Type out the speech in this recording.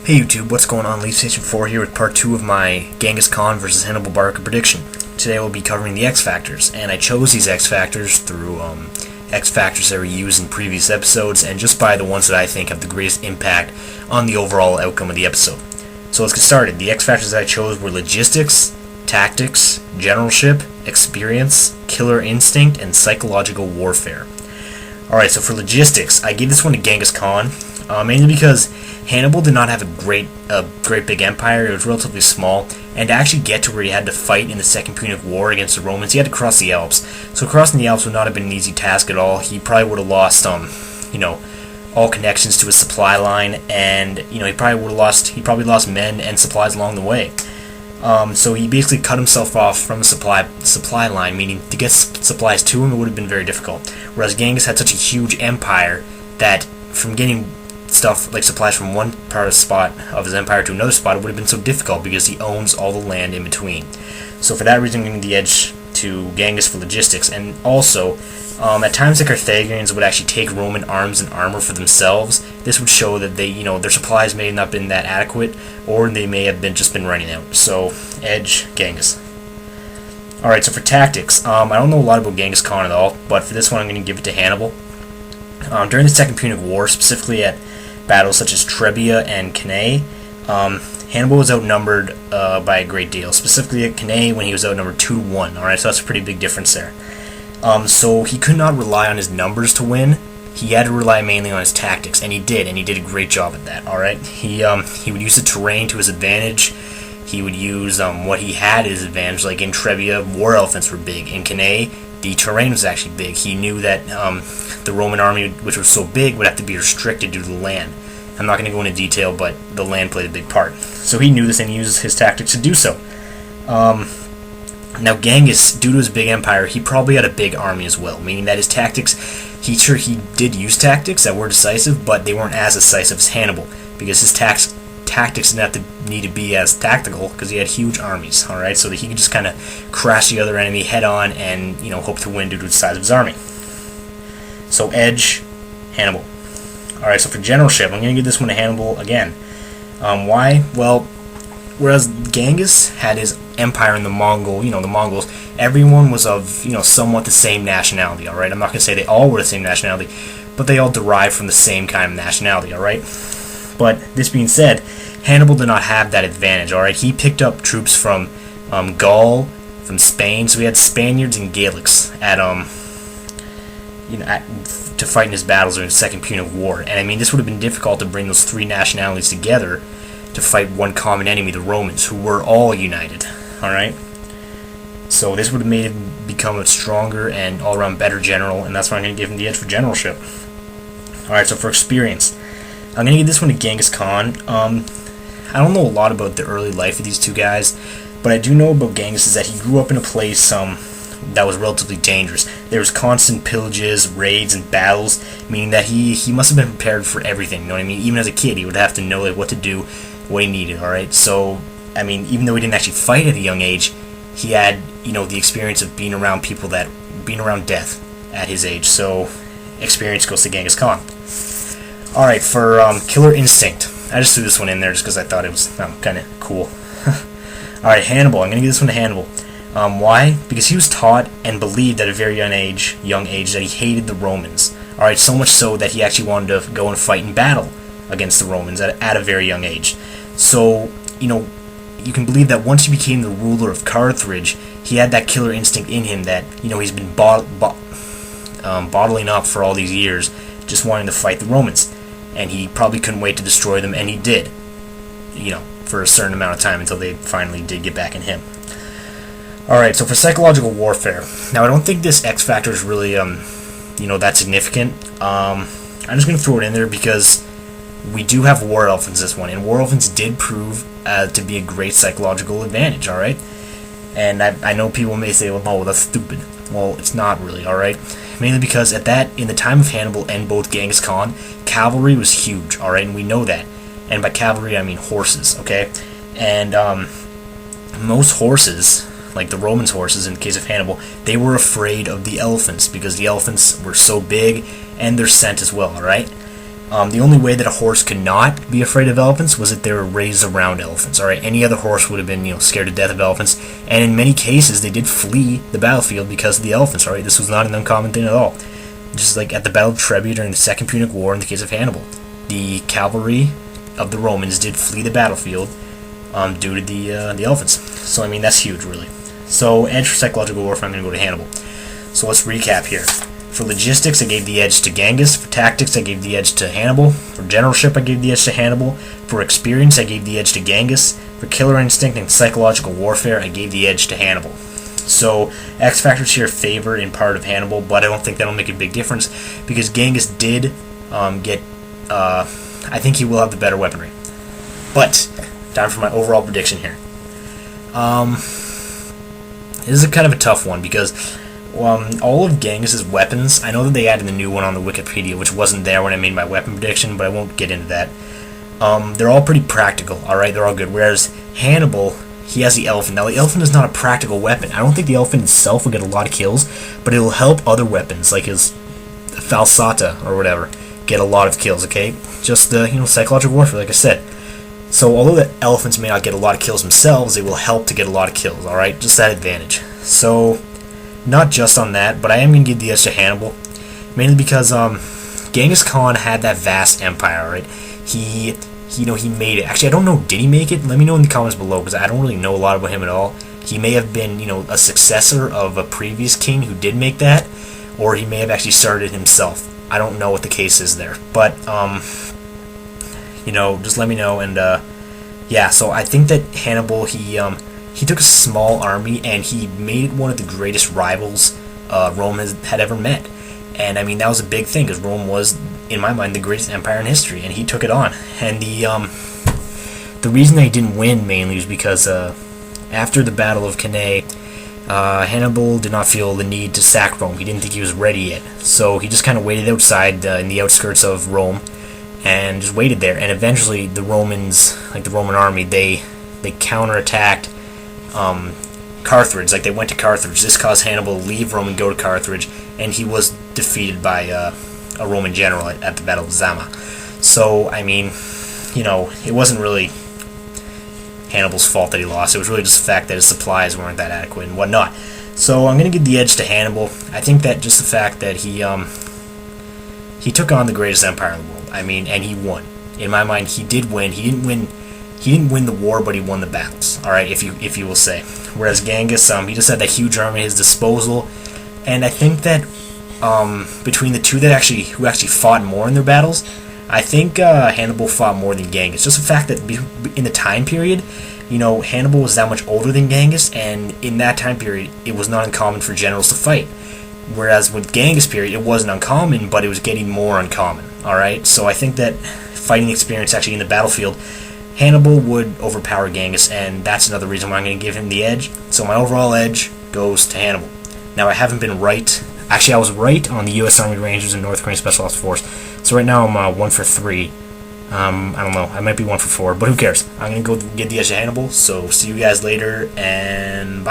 Hey YouTube, what's going on? Leaf Station 4 here with part 2 of my Genghis Khan versus Hannibal Barca prediction. Today we'll be covering the X Factors, and I chose these X Factors through X Factors that were used in previous episodes, and just by the ones that I think have the greatest impact on the overall outcome of the episode. So let's get started. The X Factors that I chose were logistics, tactics, generalship, experience, killer instinct, and psychological warfare. Alright, so for logistics, I gave this one to Genghis Khan, mainly because Hannibal did not have a great big empire. It was relatively small, and to actually get to where he had to fight in the Second Punic War against the Romans, he had to cross the Alps. So crossing the Alps would not have been an easy task at all. He probably would have lost, all connections to his supply line, and he probably lost men and supplies along the way. So he basically cut himself off from the supply line, meaning to get supplies to him it would have been very difficult. Whereas Genghis had such a huge empire that from getting stuff like supplies from one spot of his empire to another spot, it would have been so difficult because he owns all the land in between. So for that reason, I'm giving the edge to Genghis for logistics. And also, at times the Carthaginians would actually take Roman arms and armor for themselves. This would show that they, their supplies may have not been that adequate, or they may have just been running out. So edge Genghis. Alright, so for tactics, I don't know a lot about Genghis Khan at all, but for this one I'm going to give it to Hannibal. During the Second Punic War, specifically at battles such as Trebia and Cannae, Hannibal was outnumbered by a great deal. Specifically at Cannae, when he was outnumbered 2-1. Alright, so that's a pretty big difference there. So he could not rely on his numbers to win. He had to rely mainly on his tactics, and he did a great job at that. Alright, he would use the terrain to his advantage. He would use what he had at his advantage. Like in Trebia, war elephants were big. In Cannae, the terrain was actually big. He knew that the Roman army, which was so big, would have to be restricted due to the land. I'm not going to go into detail, but the land played a big part. So he knew this, and he used his tactics to do so. Now Genghis, due to his big empire, he probably had a big army as well, meaning that his tactics, he did use tactics that were decisive, but they weren't as decisive as Hannibal, because his tactics didn't have to need to be as tactical, because he had huge armies, alright, so that he could just kind of crash the other enemy head on and, hope to win due to the size of his army. So edge, Hannibal. Alright, so for generalship, I'm going to give this one to Hannibal again. Why? Well, whereas Genghis had his empire in the Mongols, everyone was of, somewhat the same nationality, alright? I'm not going to say they all were the same nationality, but they all derived from the same kind of nationality, alright? But this being said, Hannibal did not have that advantage, alright? He picked up troops from Gaul, from Spain, so he had Spaniards and Gallics to fight in his battles during the Second Punic War. And I mean, this would have been difficult to bring those three nationalities together to fight one common enemy, the Romans, who were all united, alright? So this would have made him become a stronger and all-around better general, and that's why I'm going to give him the edge for generalship. Alright, so for experience, I'm going to give this one to Genghis Khan. I don't know a lot about the early life of these two guys, but I do know about Genghis is that he grew up in a place that was relatively dangerous. There was constant pillages, raids, and battles, meaning that he must have been prepared for everything, you know what I mean? Even as a kid, he would have to know what to do, what he needed, alright? So, I mean, even though he didn't actually fight at a young age, he had, the experience of being around death at his age, so experience goes to Genghis Khan. Alright, for killer instinct, I just threw this one in there just because I thought it was kind of cool. Alright, Hannibal, I'm going to give this one to Hannibal. Why? Because he was taught and believed at a very young age that he hated the Romans. Alright, so much so that he actually wanted to go and fight in battle against the Romans at a very young age. So, you can believe that once he became the ruler of Carthage, he had that killer instinct in him that, he's been bottling up for all these years, just wanting to fight the Romans. And he probably couldn't wait to destroy them, and he did, for a certain amount of time until they finally did get back in him. Alright, so for psychological warfare, now I don't think this X Factor is really, that significant. I'm just going to throw it in there because we do have war elephants this one, and war elephants did prove to be a great psychological advantage, alright? And I know people may say, well, no, that's stupid. Well, it's not really, alright? Mainly because in the time of Hannibal and both Genghis Khan, cavalry was huge, alright? And we know that. And by cavalry, I mean horses, okay? And most horses, like the Romans' horses in the case of Hannibal, they were afraid of the elephants because the elephants were so big and their scent as well, alright? The only way that a horse could not be afraid of elephants was if they were raised around elephants. All right, any other horse would have been, scared to death of elephants, and in many cases they did flee the battlefield because of the elephants. All right, this was not an uncommon thing at all. Just like at the Battle of Trebia during the Second Punic War, in the case of Hannibal, the cavalry of the Romans did flee the battlefield due to the elephants. So I mean, that's huge, really. So edge for psychological warfare, I'm going to go to Hannibal. So let's recap here. For logistics, I gave the edge to Genghis. For tactics, I gave the edge to Hannibal. For generalship, I gave the edge to Hannibal. For experience, I gave the edge to Genghis. For killer instinct and psychological warfare, I gave the edge to Hannibal. So X factors here favor in part of Hannibal, but I don't think that'll make a big difference because Genghis did get. I think he will have the better weaponry. But time for my overall prediction here. This is kind of a tough one because all of Genghis' weapons, I know that they added the new one on the Wikipedia, which wasn't there when I made my weapon prediction, but I won't get into that. They're all pretty practical, alright? They're all good. Whereas Hannibal, he has the elephant. Now, the elephant is not a practical weapon. I don't think the elephant itself will get a lot of kills, but it'll help other weapons, like his falsata or whatever, get a lot of kills, okay? Just the, psychological warfare, like I said. So, although the elephants may not get a lot of kills themselves, they will help to get a lot of kills, alright? Just that advantage. So, not just on that, but I am going to give the edge to Hannibal, mainly because Genghis Khan had that vast empire, right? He made it. Actually, I don't know, did he make it? Let me know in the comments below, because I don't really know a lot about him at all. He may have been, a successor of a previous king who did make that, or he may have actually started himself. I don't know what the case is there, but, just let me know, and, yeah, so I think that Hannibal, he took a small army and he made it one of the greatest rivals Rome had ever met. And I mean, that was a big thing because Rome was, in my mind, the greatest empire in history, and he took it on. And the reason they didn't win mainly was because after the Battle of Cannae, Hannibal did not feel the need to sack Rome. He didn't think he was ready yet. So he just kind of waited outside in the outskirts of Rome and just waited there. And eventually the Romans, like the Roman army, they counterattacked Carthage. Like, they went to Carthage. This caused Hannibal to leave Rome and go to Carthage, and he was defeated by a Roman general at the Battle of Zama. So, I mean, it wasn't really Hannibal's fault that he lost. It was really just the fact that his supplies weren't that adequate and whatnot. So I'm going to give the edge to Hannibal. I think that just the fact that he took on the greatest empire in the world. I mean, and he won. In my mind, he did win. He didn't win the war, but he won the battles. All right, if you will say. Whereas Genghis, he just had that huge army at his disposal, and I think that between the two who actually fought more in their battles, I think Hannibal fought more than Genghis. Just the fact that in the time period, Hannibal was that much older than Genghis, and in that time period, it was not uncommon for generals to fight. Whereas with Genghis period, it wasn't uncommon, but it was getting more uncommon. All right, so I think that fighting experience actually in the battlefield, Hannibal would overpower Genghis, and that's another reason why I'm going to give him the edge. So my overall edge goes to Hannibal. Now, I haven't been right. Actually, I was right on the U.S. Army Rangers and North Korean Special Ops Force. So right now I'm 1 for 3. I don't know. I might be 1 for 4, but who cares? I'm going to go get the edge to Hannibal. So see you guys later, and bye.